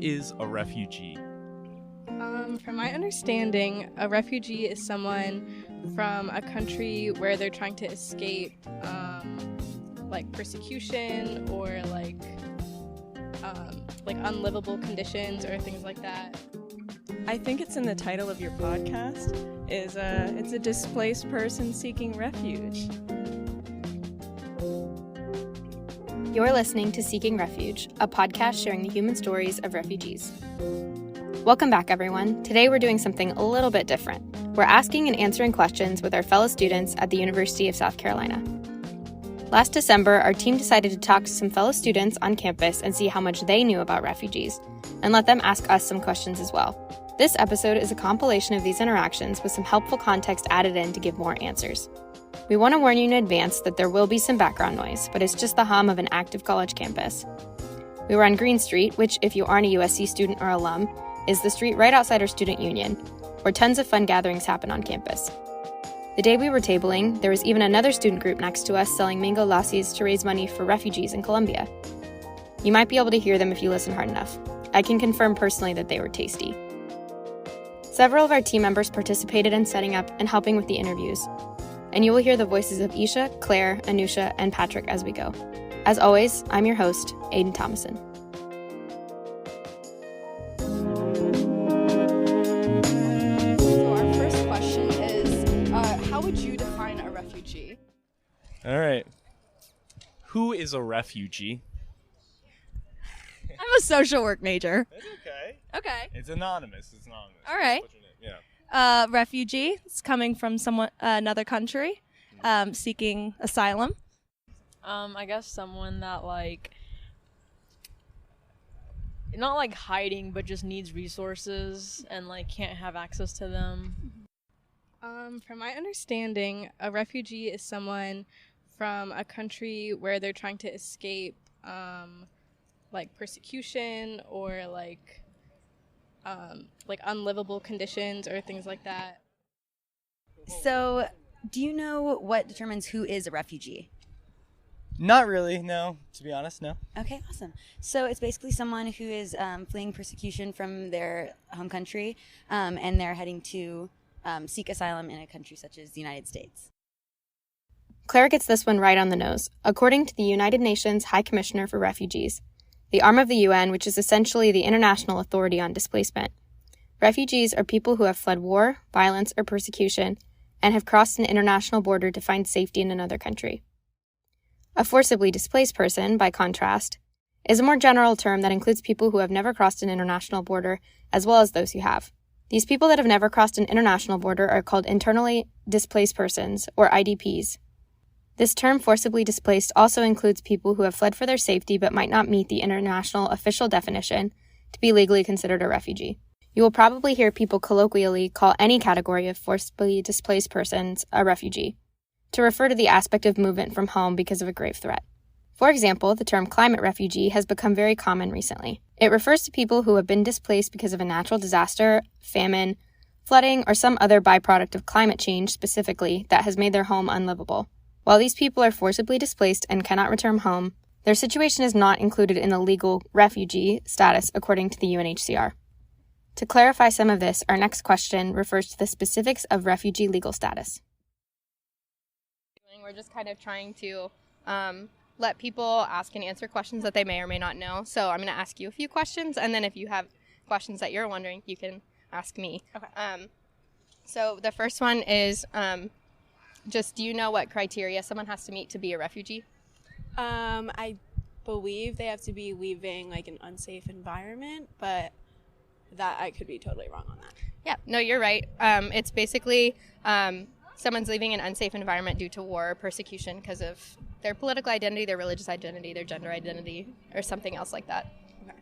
is a refugee? From my understanding, a refugee is someone from a country where they're trying to escape, like persecution or like unlivable conditions or things like that. I think it's in the title of your podcast. It's a displaced person seeking refuge. You're listening to Seeking Refuge, a podcast sharing the human stories of refugees. Welcome back, everyone. Today we're doing something a little bit different. We're asking and answering questions with our fellow students at the University of South Carolina. Last December, our team decided to talk to some fellow students on campus and see how much they knew about refugees, and let them ask us some questions as well. This episode is a compilation of these interactions with some helpful context added in to give more answers. We want to warn you in advance that there will be some background noise, but it's just the hum of an active college campus. We were on Green Street, which, if you aren't a USC student or alum, is the street right outside our student union, where tons of fun gatherings happen on campus. The day we were tabling, there was even another student group next to us selling mango lassis to raise money for refugees in Colombia. You might be able to hear them if you listen hard enough. I can confirm personally that they were tasty. Several of our team members participated in setting up and helping with the interviews, and you will hear the voices of Esha, Claire, Anusha, and Patrick as we go. As always, I'm your host, Aidan Thomason. How would you define a refugee? All right. Who is a refugee? I'm a social work major. It's okay. Okay. It's anonymous. All right. What's your name? Yeah. Refugee is coming from another country, seeking asylum. I guess someone that not hiding, but just needs resources and can't have access to them. From my understanding, a refugee is someone from a country where they're trying to escape, persecution or unlivable conditions or things like that. So, do you know what determines who is a refugee? Not really, no. To be honest, no. Okay, awesome. So it's basically someone who is fleeing persecution from their home country, and they're heading to seek asylum in a country such as the United States. Claire gets this one right on the nose. According to the United Nations High Commissioner for Refugees, the arm of the UN, which is essentially the international authority on displacement, refugees are people who have fled war, violence, or persecution and have crossed an international border to find safety in another country. A forcibly displaced person, by contrast, is a more general term that includes people who have never crossed an international border as well as those who have. These people that have never crossed an international border are called internally displaced persons, or IDPs. This term, forcibly displaced, also includes people who have fled for their safety but might not meet the international official definition to be legally considered a refugee. You will probably hear people colloquially call any category of forcibly displaced persons a refugee, to refer to the aspect of movement from home because of a grave threat. For example, the term climate refugee has become very common recently. It refers to people who have been displaced because of a natural disaster, famine, flooding, or some other byproduct of climate change specifically that has made their home unlivable. While these people are forcibly displaced and cannot return home, their situation is not included in the legal refugee status according to the UNHCR. To clarify some of this, our next question refers to the specifics of refugee legal status. We're just kind of trying to let people ask and answer questions that they may or may not know. So I'm going to ask you a few questions, and then if you have questions that you're wondering, you can ask me. Okay. So the first one is just, do you know what criteria someone has to meet to be a refugee? I believe they have to be leaving an unsafe environment, but that I could be totally wrong on that. Yeah, no, you're right. It's basically someone's leaving an unsafe environment due to war or persecution because of their political identity, their religious identity, their gender identity, or something else like that. Okay.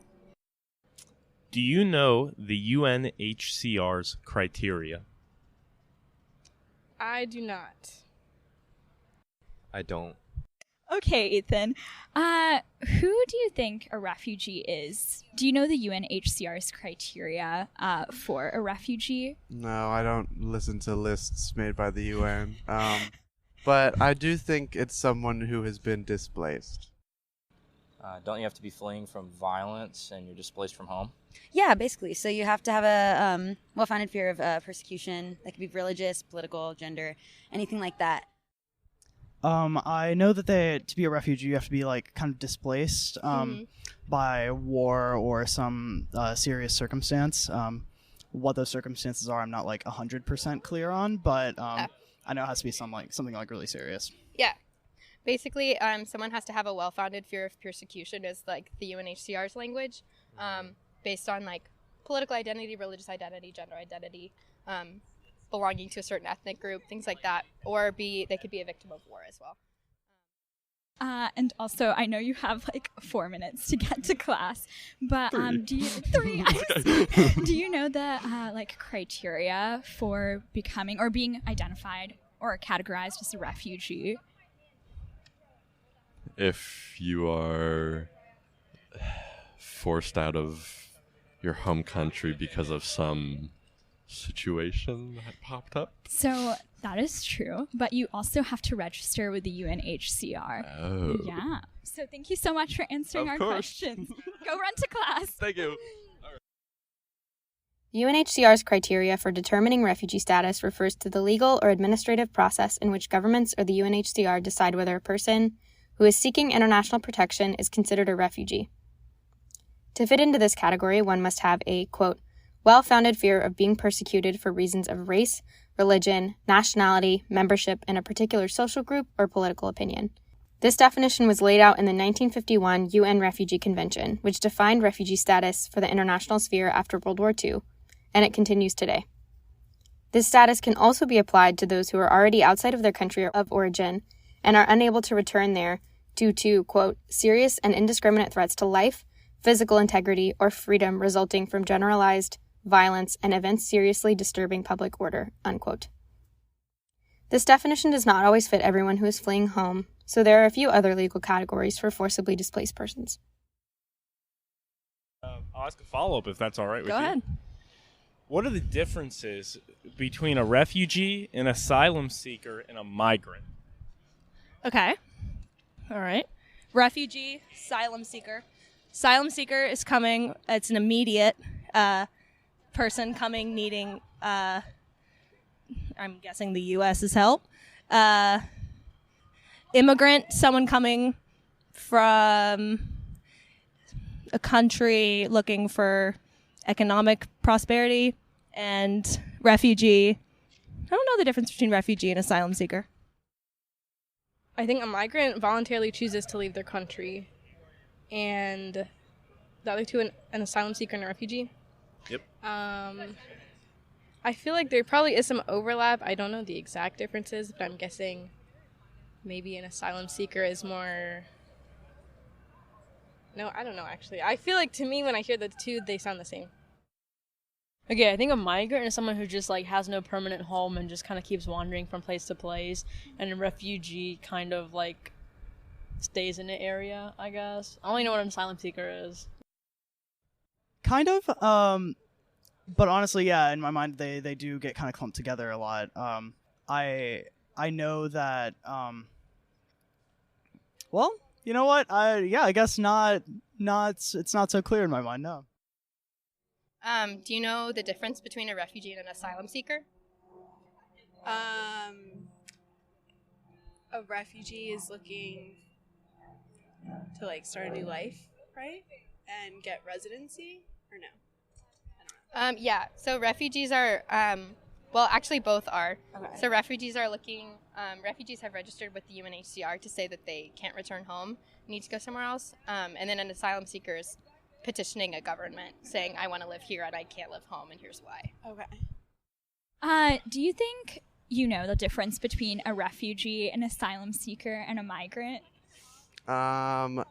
Do you know the UNHCR's criteria? I do not. I don't. Okay, Ethan. Who do you think a refugee is? Do you know the UNHCR's criteria for a refugee? No, I don't listen to lists made by the UN. But I do think it's someone who has been displaced. Don't you have to be fleeing from violence and you're displaced from home? Yeah, basically. So you have to have a well-founded fear of persecution. That could be religious, political, gender, anything like that. I know that to be a refugee, you have to be like kind of displaced by war or some serious circumstance. What those circumstances are, I'm not like 100% clear on, but I know it has to be something like really serious. Yeah. Basically, someone has to have a well-founded fear of persecution, is like the UNHCR's language, based on like political identity, religious identity, gender identity, belonging to a certain ethnic group, things like that, or they could be a victim of war as well. And also, I know you have like 4 minutes to get to class, but do you know the like criteria for becoming or being identified or categorized as a refugee? If you are forced out of your home country because of some situation that popped up. So that is true, but you also have to register with the UNHCR. Oh. Yeah. So thank you so much for answering our questions. Go run to class. Thank you. UNHCR's criteria for determining refugee status refers to the legal or administrative process in which governments or the UNHCR decide whether a person who is seeking international protection is considered a refugee. To fit into this category, one must have a, quote, well-founded fear of being persecuted for reasons of race, religion, nationality, membership in a particular social group, or political opinion. This definition was laid out in the 1951 UN Refugee Convention, which defined refugee status for the international sphere after World War II, and it continues today. This status can also be applied to those who are already outside of their country of origin and are unable to return there due to, quote, serious and indiscriminate threats to life, physical integrity, or freedom resulting from generalized violence and events seriously disturbing public order, unquote. This definition does not always fit everyone who is fleeing home, so there are a few other legal categories for forcibly displaced persons. I'll ask a follow-up if that's all right with you. Go ahead. What are the differences between a refugee, an asylum seeker, and a migrant? Okay. All right. Refugee, asylum seeker. Asylum seeker is coming. It's an immediate person coming needing, I'm guessing the U.S.'s help. Immigrant, someone coming from a country looking for economic prosperity. And refugee, I don't know the difference between refugee and asylum seeker. I think a migrant voluntarily chooses to leave their country, and the other two, an asylum seeker and a refugee. Yep. I feel like there probably is some overlap. I don't know the exact differences, but I'm guessing maybe an asylum seeker is more... No, I don't know, actually. I feel like, to me, when I hear the two, they sound the same. Okay, I think a migrant is someone who just like has no permanent home and just kind of keeps wandering from place to place, and a refugee kind of like stays in the area, I guess. I only know what an asylum seeker is. Kind of, but honestly, yeah, in my mind, they do get kind of clumped together a lot. I know that, well, you know what? I guess not. It's not so clear in my mind. No. Do you know the difference between a refugee and an asylum seeker? A refugee is looking to like start a new life, right? And get residency, or no? I don't know. Yeah. So refugees are, well, actually both are. Okay. So refugees are looking, refugees have registered with the UNHCR to say that they can't return home, need to go somewhere else. And then an asylum seeker is petitioning a government saying, I want to live here and I can't live home and here's why. Okay. Do you think you know the difference between a refugee, an asylum seeker, and a migrant? I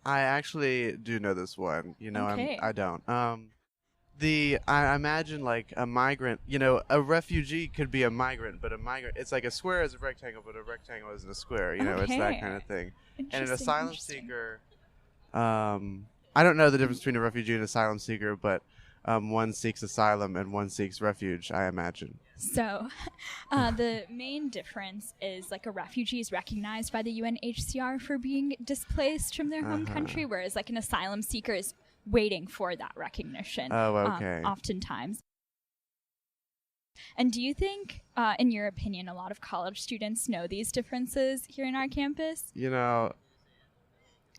actually do know this one. You know, Okay. I don't. I imagine like a migrant, you know, a refugee could be a migrant, but a migrant, it's like a square is a rectangle, but a rectangle isn't a square. You know, it's that kind of thing. And an asylum seeker, I don't know the difference between a refugee and an asylum seeker, but one seeks asylum and one seeks refuge, I imagine. So, the main difference is like a refugee is recognized by the UNHCR for being displaced from their home country, whereas like an asylum seeker is waiting for that recognition. Oh, okay. Oftentimes. And do you think, in your opinion, a lot of college students know these differences here in our campus? You know,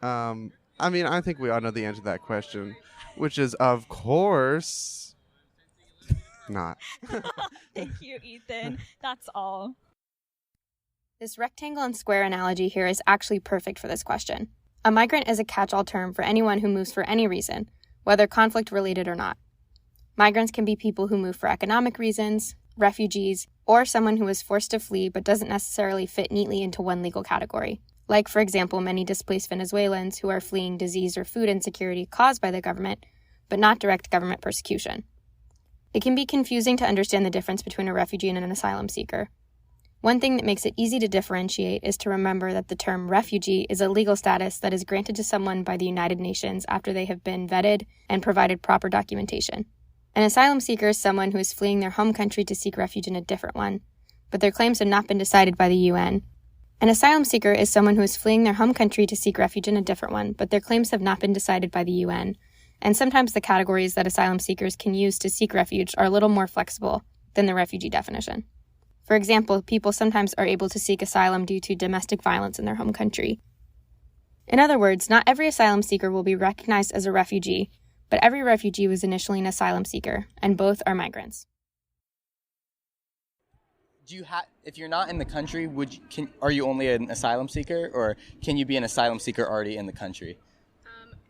I mean, I think we all know the answer to that question, which is, of course, not. Thank you, Ethan. That's all. This rectangle and square analogy here is actually perfect for this question. A migrant is a catch-all term for anyone who moves for any reason, whether conflict-related or not. Migrants can be people who move for economic reasons, refugees, or someone who is forced to flee but doesn't necessarily fit neatly into one legal category. Like, for example, many displaced Venezuelans who are fleeing disease or food insecurity caused by the government, but not direct government persecution. It can be confusing to understand the difference between a refugee and an asylum seeker. One thing that makes it easy to differentiate is to remember that the term refugee is a legal status that is granted to someone by the United Nations after they have been vetted and provided proper documentation. An asylum seeker is someone who is fleeing their home country to seek refuge in a different one, but their claims have not been decided by the UN. An asylum seeker is someone who is fleeing their home country to seek refuge in a different one, but their claims have not been decided by the UN. And sometimes the categories that asylum seekers can use to seek refuge are a little more flexible than the refugee definition. For example, people sometimes are able to seek asylum due to domestic violence in their home country. In other words, not every asylum seeker will be recognized as a refugee, but every refugee was initially an asylum seeker, and both are migrants. Do you if you're not in the country, are you only an asylum seeker, or can you be an asylum seeker already in the country?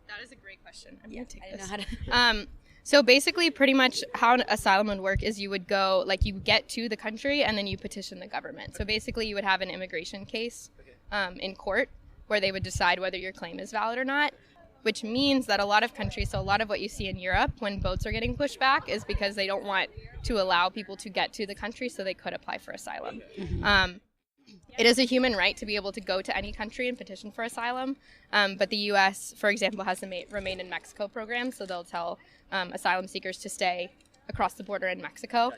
That is a great question. I'm going to take I this. didn't know how to... So basically, pretty much how an asylum would work is you would go, like you get to the country and then you petition the government. So basically you would have an immigration case in court where they would decide whether your claim is valid or not, which means that a lot of countries, so a lot of what you see in Europe when boats are getting pushed back is because they don't want to allow people to get to the country so they could apply for asylum. It is a human right to be able to go to any country and petition for asylum, but the U.S., for example, has the Remain in Mexico program, so they'll tell asylum seekers to stay across the border in Mexico,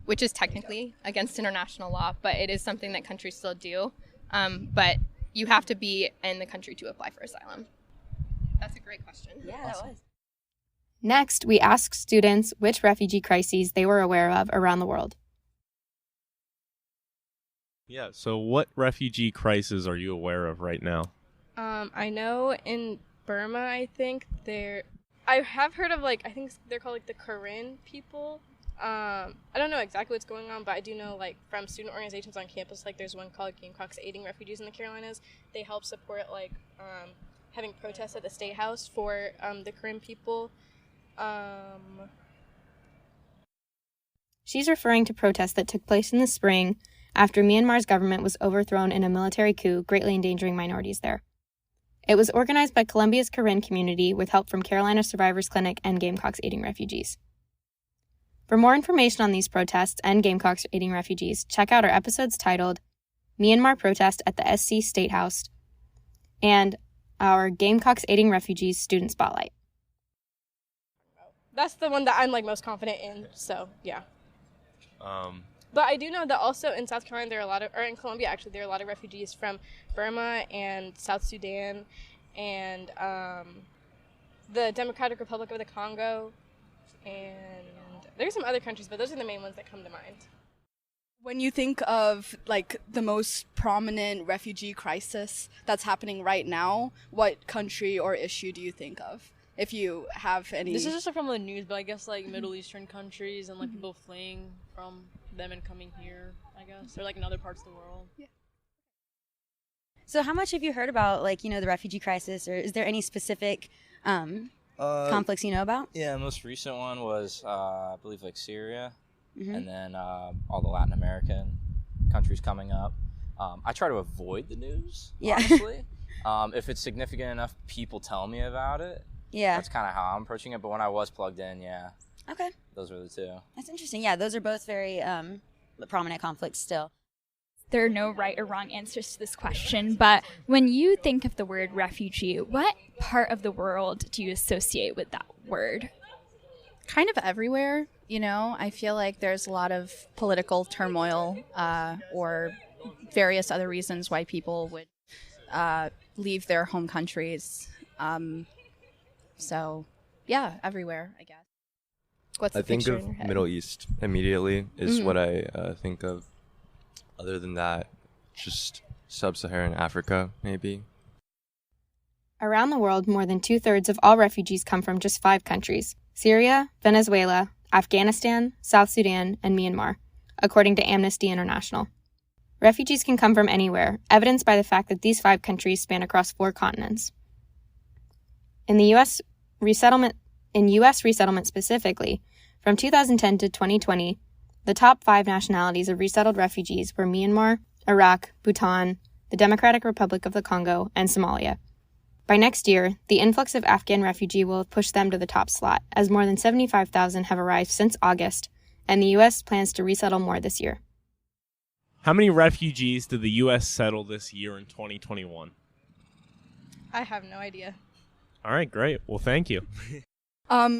which is technically against international law, but it is something that countries still do. But you have to be in the country to apply for asylum. That's a great question. Yeah, that was. Next, we asked students which refugee crises they were aware of around the world. Yeah, so what refugee crisis are you aware of right now? I know in Burma, I have heard of, I think they're called, the Karen people. I don't know exactly what's going on, but I do know, from student organizations on campus, there's one called Gamecocks Aiding Refugees in the Carolinas. They help support, having protests at the State House for the Karen people. She's referring to protests that took place in the spring after Myanmar's government was overthrown in a military coup, greatly endangering minorities there. It was organized by Colombia's Karen community with help from Carolina Survivors Clinic and Gamecocks Aiding Refugees. For more information on these protests and Gamecocks Aiding Refugees, check out our episodes titled Myanmar Protest at the SC State House and our Gamecocks Aiding Refugees Student Spotlight. That's the one that I'm most confident in, so yeah. But I do know that also in South Carolina in Colombia actually, there are a lot of refugees from Burma and South Sudan and the Democratic Republic of the Congo, and there's some other countries, but those are the main ones that come to mind. When you think of the most prominent refugee crisis that's happening right now, what country or issue do you think of? If you have any... This is just from the news, but I guess Middle Eastern countries and people fleeing from them and coming here, I guess. Or in other parts of the world. Yeah. So how much have you heard about the refugee crisis, or is there any specific conflicts you know about? Yeah, the most recent one was, I believe, Syria, and then all the Latin American countries coming up. I try to avoid the news, honestly. If it's significant enough, people tell me about it. Yeah. That's kind of how I'm approaching it, but when I was plugged in, yeah. Okay. Those were the two. That's interesting. Yeah, those are both very prominent conflicts still. There are no right or wrong answers to this question, but when you think of the word refugee, what part of the world do you associate with that word? kind of everywhere. You know, I feel like there's a lot of political turmoil or various other reasons why people would leave their home countries. So, yeah, everywhere, I guess. What's the I think picture of in your head? Middle East immediately is Mhm. what I think of. Other than that, just sub-Saharan Africa, maybe. Around the world, more than 2/3 of all refugees come from just 5 countries: Syria, Venezuela, Afghanistan, South Sudan, and Myanmar, according to Amnesty International. Refugees can come from anywhere, evidenced by the fact that these 5 countries span across 4 continents. In U.S. resettlement specifically, from 2010 to 2020, the top 5 nationalities of resettled refugees were Myanmar, Iraq, Bhutan, the Democratic Republic of the Congo, and Somalia. By next year, the influx of Afghan refugee will have pushed them to the top slot, as more than 75,000 have arrived since August, and the U.S. plans to resettle more this year. How many refugees did the U.S. settle this year in 2021? I have no idea. All right, great. Well, thank you.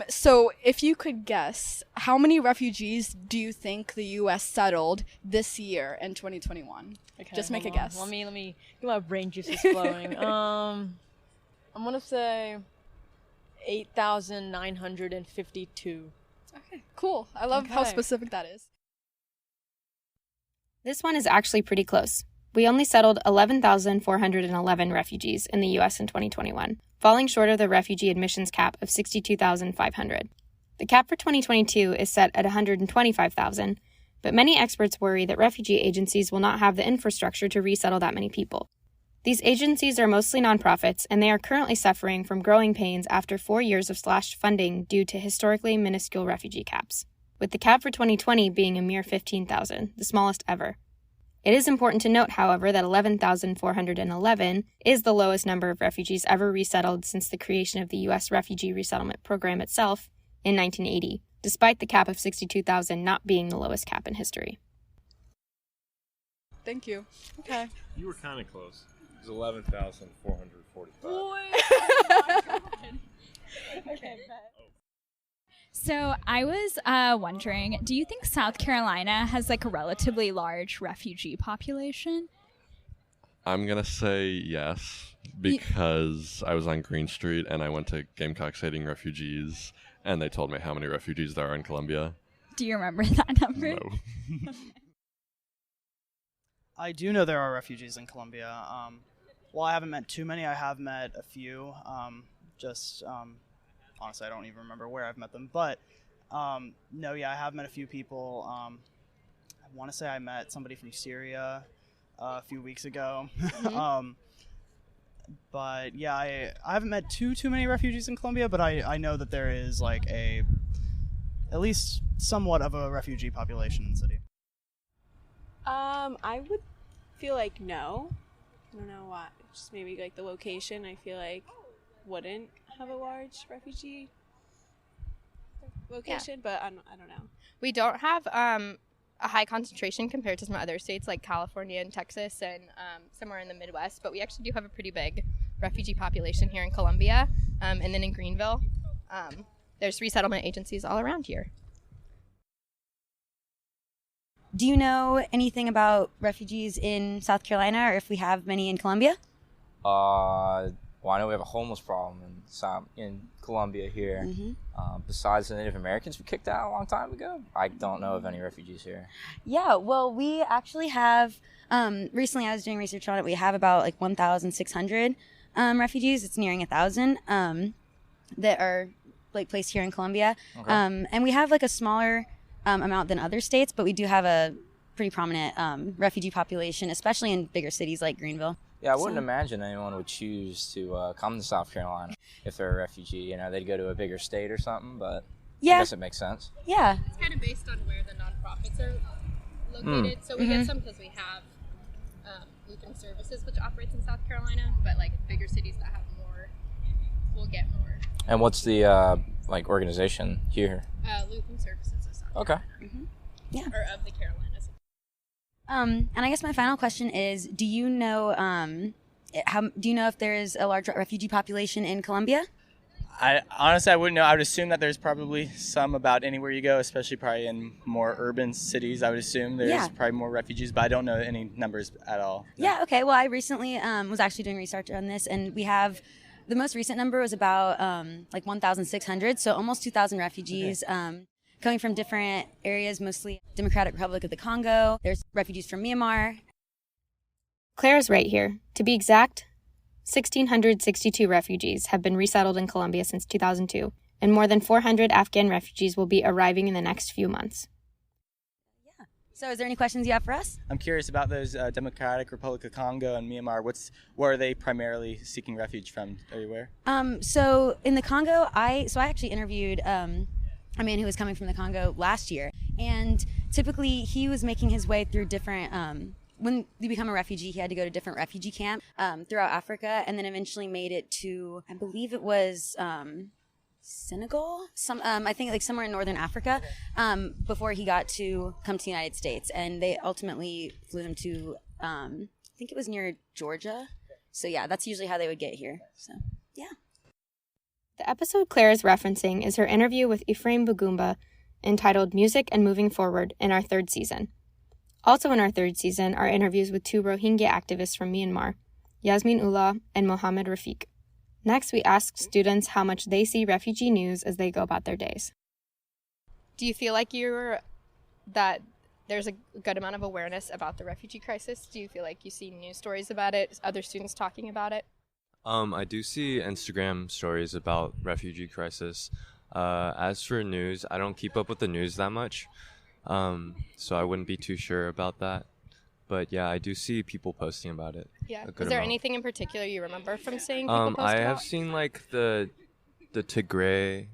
So if you could guess, how many refugees do you think the U.S. settled this year in 2021? Okay, Just make a hold on. guess. Let me get my brain juices flowing. I'm gonna say 8,952. Okay, cool. I love how Okay. specific that is. This one is actually pretty close. We only settled 11,411 refugees in the U.S. in 2021, falling short of the refugee admissions cap of 62,500. The cap for 2022 is set at 125,000, but many experts worry that refugee agencies will not have the infrastructure to resettle that many people. These agencies are mostly nonprofits, and they are currently suffering from growing pains after 4 years of slashed funding due to historically minuscule refugee caps, with the cap for 2020 being a mere 15,000, the smallest ever. It is important to note, however, that 11,411 is the lowest number of refugees ever resettled since the creation of the U.S. Refugee Resettlement Program itself in 1980, despite the cap of 62,000 not being the lowest cap in history. Thank you. Okay. You were kind of close. It was 11,445. Okay, So I was wondering, do you think South Carolina has like a relatively large refugee population? I'm going to say yes, because I was on Green Street and I went to Gamecock Sighting Refugees, and they told me how many refugees there are in Colombia. Do you remember that number? No. I do know there are refugees in Colombia. While I haven't met too many, I have met a few. Honestly, I don't even remember where I've met them. But, I have met a few people. I want to say I met somebody from Syria a few weeks ago. Mm-hmm. But, yeah, I haven't met too many refugees in Colombia, but I know that there is, like, at least somewhat of a refugee population in the city. I would feel like no. I don't know why. Just maybe like the location, I feel like wouldn't have a large refugee location, but I don't know. We don't have a high concentration compared to some other states like California and Texas and somewhere in the Midwest, but we actually do have a pretty big refugee population here in Colombia, and then in Greenville. There's resettlement agencies all around here. Do you know anything about refugees in South Carolina, or if we have many in Colombia? Well, I know we have a homeless problem in Colombia here. Mm-hmm. Besides the Native Americans we kicked out a long time ago, I don't know of any refugees here. Yeah, well, we actually have, recently I was doing research on it, we have about like 1,600 refugees, it's nearing 1,000, that are like placed here in Colombia. Okay. And we have like a smaller amount than other states, but we do have a pretty prominent refugee population, especially in bigger cities like Greenville. Yeah, I wouldn't imagine anyone would choose to come to South Carolina if they're a refugee. You know, they'd go to a bigger state or something, but Yeah. I guess it makes sense. Yeah. It's kind of based on where the nonprofits are located. So we Mhm. get some because we have Lutheran Services, which operates in South Carolina, but like bigger cities that have more will get more. And what's the organization here? Lutheran Services of South Okay. Carolina. Yeah. Or of the Carolinas. And I guess my final question is, do you know if there is a large refugee population in Colombia? I honestly, I wouldn't know. I would assume that there's probably some about anywhere you go, especially probably in more urban cities. I would assume there's probably more refugees, but I don't know any numbers at all. Yeah, okay. Well, I recently was actually doing research on this, and we have the most recent number was about like 1,600, so almost 2,000 refugees coming from different areas, mostly Democratic Republic of the Congo. There's refugees from Myanmar. Claire's right here. To be exact, 1,662 refugees have been resettled in Colombia since 2002, and more than 400 Afghan refugees will be arriving in the next few months. So is there any questions you have for us? I'm curious about those Democratic Republic of Congo and Myanmar. Where are they primarily seeking refuge from? Are you aware? So in the Congo, I actually interviewed a man who was coming from the Congo last year, and typically he was making his way through different. When you become a refugee, he had to go to different refugee camps throughout Africa, and then eventually made it to, I believe it was Senegal, I think like somewhere in northern Africa, before he got to come to the United States, and they ultimately flew him to, I think it was near Georgia. So yeah, that's usually how they would get here. So yeah. The episode Claire is referencing is her interview with Ephraim Bugumba, entitled "Music and Moving Forward" in our 3rd season. Also in our 3rd season are interviews with 2 Rohingya activists from Myanmar, Yasmin Ullah and Mohammed Rafiq. Next, we asked students how much they see refugee news as they go about their days. Do you feel like that there's a good amount of awareness about the refugee crisis? Do you feel like you see news stories about it, other students talking about it? I do see Instagram stories about refugee crisis. As for news, I don't keep up with the news that much, so I wouldn't be too sure about that. But yeah, I do see people posting about it. Yeah. Is there anything in particular you remember from seeing people post I about? have seen like the Tigray,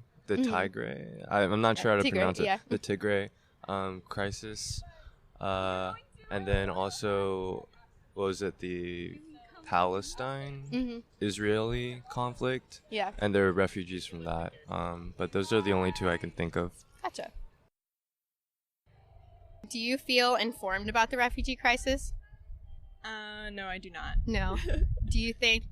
I'm not sure how to pronounce it. Yeah. The Tigray crisis, and then also, what was it, the Palestine-Israeli conflict? Yeah. And there are refugees from that. But those are the only 2 I can think of. Gotcha. Do you feel informed about the refugee crisis? No, I do not. No. Do you think,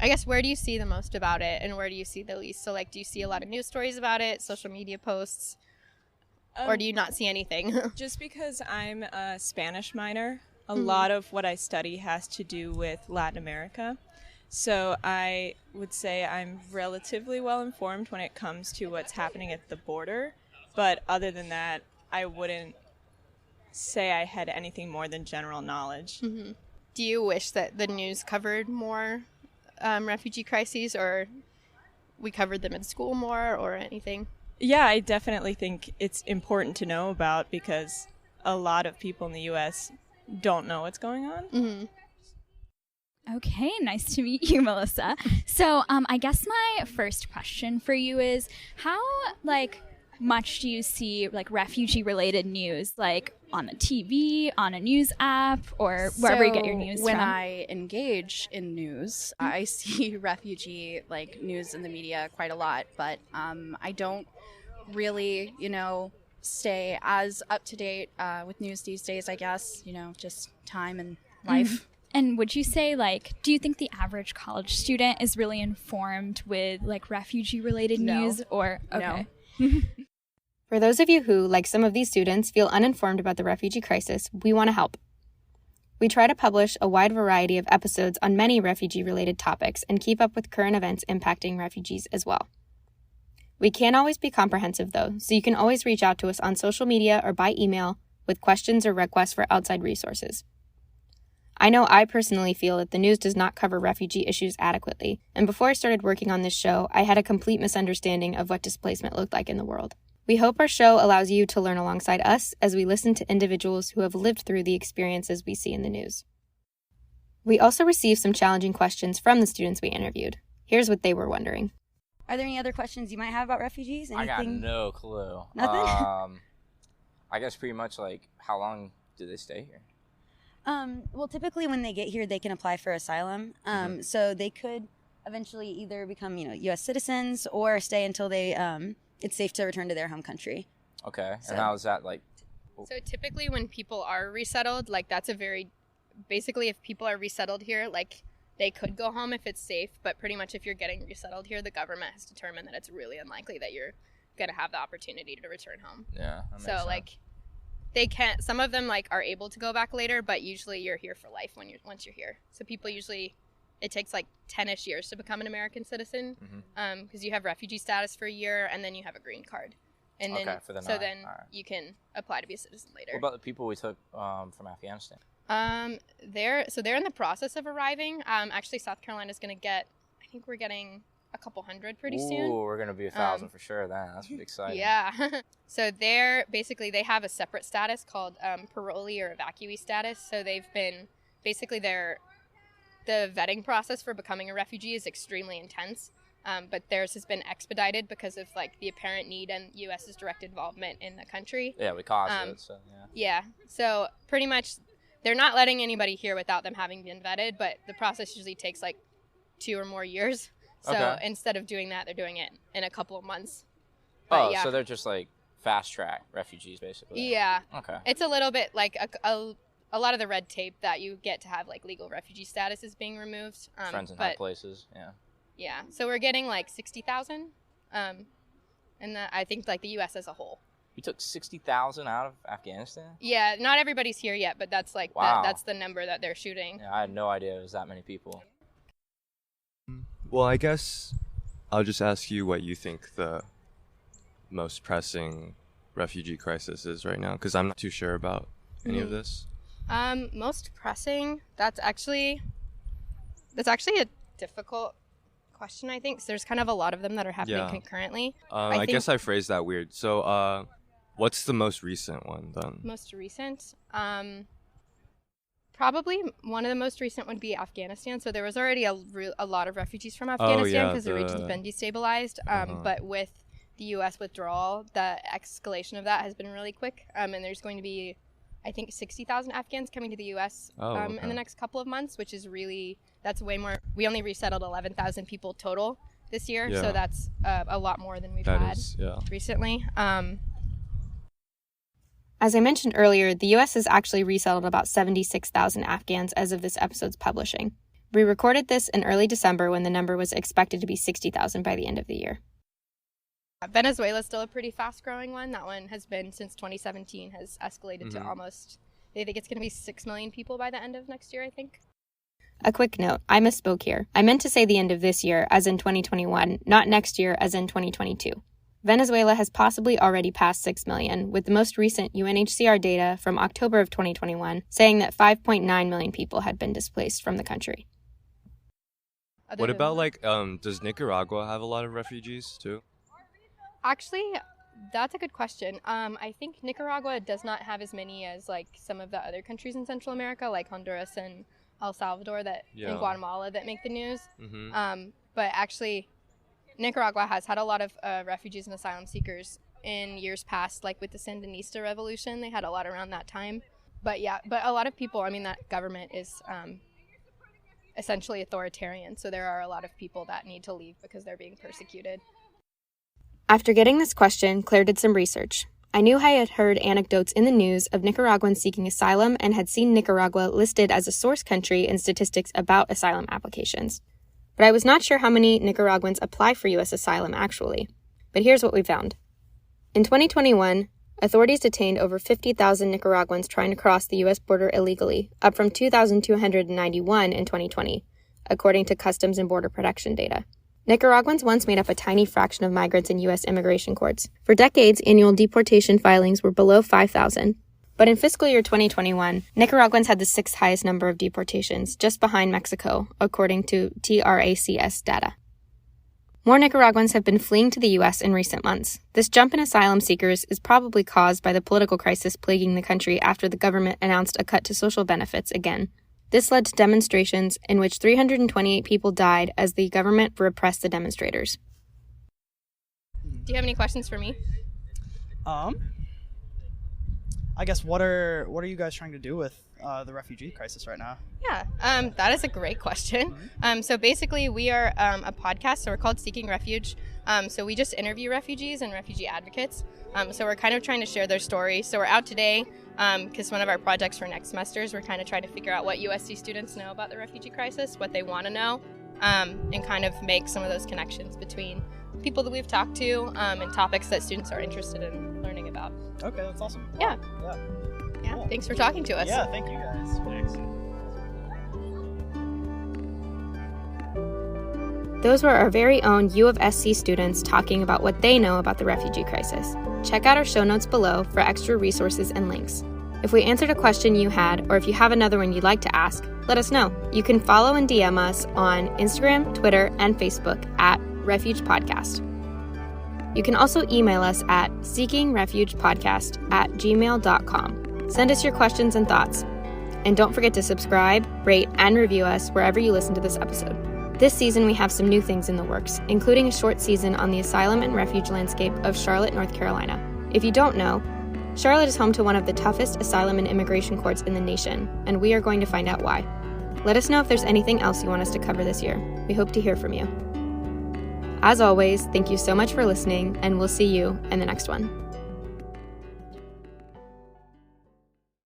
I guess, where do you see the most about it and where do you see the least? So, like, do you see a lot of news stories about it, social media posts, or do you not see anything? Just because I'm a Spanish minor, a lot of what I study has to do with Latin America. So I would say I'm relatively well informed when it comes to what's happening at the border. But other than that, I wouldn't say I had anything more than general knowledge. Mm-hmm. Do you wish that the news covered more refugee crises, or we covered them in school more, or anything? Yeah, I definitely think it's important to know about, because a lot of people in the U.S. don't know what's going on. Mm-hmm. Okay, nice to meet you, Melissa. So I guess my first question for you is, how much do you see refugee-related news on the TV, on a news app, or wherever you get your news when from? I engage in news, I see refugee news in the media quite a lot, but I don't really, stay as up to date with news these days, I guess, just time and life. Mm-hmm. And would you say, do you think the average college student is really informed with refugee-related news, or okay? No. For those of you who, like some of these students, feel uninformed about the refugee crisis, we want to help. We try to publish a wide variety of episodes on many refugee-related topics and keep up with current events impacting refugees as well. We can't always be comprehensive, though, so you can always reach out to us on social media or by email with questions or requests for outside resources. I know I personally feel that the news does not cover refugee issues adequately, and before I started working on this show, I had a complete misunderstanding of what displacement looked like in the world. We hope our show allows you to learn alongside us as we listen to individuals who have lived through the experiences we see in the news. We also received some challenging questions from the students we interviewed. Here's what they were wondering. Are there any other questions you might have about refugees? Anything? I got no clue. Nothing? I guess pretty much how long do they stay here? Well, typically when they get here, they can apply for asylum. So they could eventually either become, U.S. citizens or stay until they it's safe to return to their home country. Okay. And how is that So typically when people are resettled, that's basically if people are resettled here, they could go home if it's safe, but pretty much if you're getting resettled here, the government has determined that it's really unlikely that you're going to have the opportunity to return home. Yeah. That makes So sense. like they can't, some of them like are able to go back later, but usually you're here for life once you're here. So people usually, it takes like 10-ish years to become an American citizen, because you have refugee status for a year and then you have a green card. And then, Okay, for the so 9. then All right. you can apply to be a citizen later. What about the people we took from Afghanistan? They're in the process of arriving. Actually, South Carolina's going to get, I think we're getting a couple hundred pretty soon. Ooh, we're going to be 1,000 for sure then. That's pretty exciting. Yeah. So they have a separate status called parolee or evacuee status. So they've been, basically the vetting process for becoming a refugee is extremely intense. But theirs has been expedited because of like the apparent need and U.S.'s direct involvement in the country. Yeah, we caused it, so yeah. Yeah. So pretty much they're not letting anybody here without them having been vetted, but the process usually takes like 2 or more years. So Okay. instead of doing that, they're doing it in a couple of months. Oh, But yeah. so they're just like fast track refugees, basically. Yeah. Okay. It's a little bit like a lot of the red tape that you get to have like legal refugee status is being removed. Friends in but high places, yeah. Yeah. So we're getting like 60,000. And I think like the U.S. as a whole. We took 60,000 out of Afghanistan? Yeah. Not everybody's here yet, but that's like Wow. that's the number that they're shooting. Yeah, I had no idea it was that many people. Well, I guess I'll just ask you what you think the most pressing refugee crisis is right now, because I'm not too sure about any of this. Most pressing. That's actually a difficult question, I think. So there's kind of a lot of them that are happening Yeah. concurrently. I guess I phrased that weird. So, what's the most recent one then? Most recent. Probably one of the most recent would be Afghanistan. So there was already a lot of refugees from Afghanistan because the region's been destabilized. But with the U.S. withdrawal, the escalation of that has been really quick. And there's going to be, I think, 60,000 Afghans coming to the U.S. In the next couple of months, which is that's way more. We only resettled 11,000 people total this year. Yeah. So that's a lot more than we've That had is, yeah. recently. As I mentioned earlier, the U.S. has actually resettled about 76,000 Afghans as of this episode's publishing. We recorded this in early December when the number was expected to be 60,000 by the end of the year. Venezuela is still a pretty fast-growing one. That one has been, since 2017, has escalated to almost, they think it's going to be 6 million people by the end of next year, I think. A quick note, I misspoke here. I meant to say the end of this year, as in 2021, not next year, as in 2022. Venezuela has possibly already passed 6 million, with the most recent UNHCR data from October of 2021 saying that 5.9 million people had been displaced from the country. What about, like, does Nicaragua have a lot of refugees, too? Actually, that's a good question. I think Nicaragua does not have as many as, like, some of the other countries in Central America, like Honduras and El Salvador and Guatemala that make the news. But actually, Nicaragua has had a lot of refugees and asylum seekers in years past, like with the Sandinista revolution. They had a lot around that time. But yeah, but a lot of people, I mean, that government is essentially authoritarian. So there are a lot of people that need to leave because they're being persecuted. After getting this question, Claire did some research. I knew I had heard anecdotes in the news of Nicaraguans seeking asylum and had seen Nicaragua listed as a source country in statistics about asylum applications. But I was not sure how many Nicaraguans apply for U.S. asylum actually. But here's what we found. In 2021, authorities detained over 50,000 Nicaraguans trying to cross the U.S. border illegally, up from 2,291 in 2020, according to Customs and Border Protection data. Nicaraguans once made up a tiny fraction of migrants in U.S. immigration courts. For decades, annual deportation filings were below 5,000. But in fiscal year 2021, Nicaraguans had the 6th highest number of deportations, just behind Mexico, according to TRACS data. More Nicaraguans have been fleeing to the U.S. in recent months. This jump in asylum seekers is probably caused by the political crisis plaguing the country after the government announced a cut to social benefits again. This led to demonstrations in which 328 people died as the government repressed the demonstrators. Do you have any questions for me? I guess what are you guys trying to do with the refugee crisis right now? Yeah, that is a great question. So basically, we are a podcast, so we're called Seeking Refuge. So we just interview refugees and refugee advocates. So we're kind of trying to share their story. So we're out today because one of our projects for next semesters, we're kind of trying to figure out what USC students know about the refugee crisis, what they want to know, and kind of make some of those connections between people that we've talked to and topics that students are interested in learning about. Okay, that's awesome. Yeah. Yeah. Cool. Thanks for talking to us. Yeah, thank you guys. Thanks. Those were our very own U of SC students talking about what they know about the refugee crisis. Check out our show notes below for extra resources and links. If we answered a question you had, or if you have another one you'd like to ask, let us know. You can follow and DM us on Instagram, Twitter, and Facebook at Refuge Podcast. You can also email us at seekingrefugepodcast@gmail.com. Send us your questions and thoughts. And don't forget to subscribe, rate, and review us wherever you listen to this episode. This season, we have some new things in the works, including a short season on the asylum and refuge landscape of Charlotte, North Carolina. If you don't know, Charlotte is home to one of the toughest asylum and immigration courts in the nation, and we are going to find out why. Let us know if there's anything else you want us to cover this year. We hope to hear from you. As always, thank you so much for listening, and we'll see you in the next one.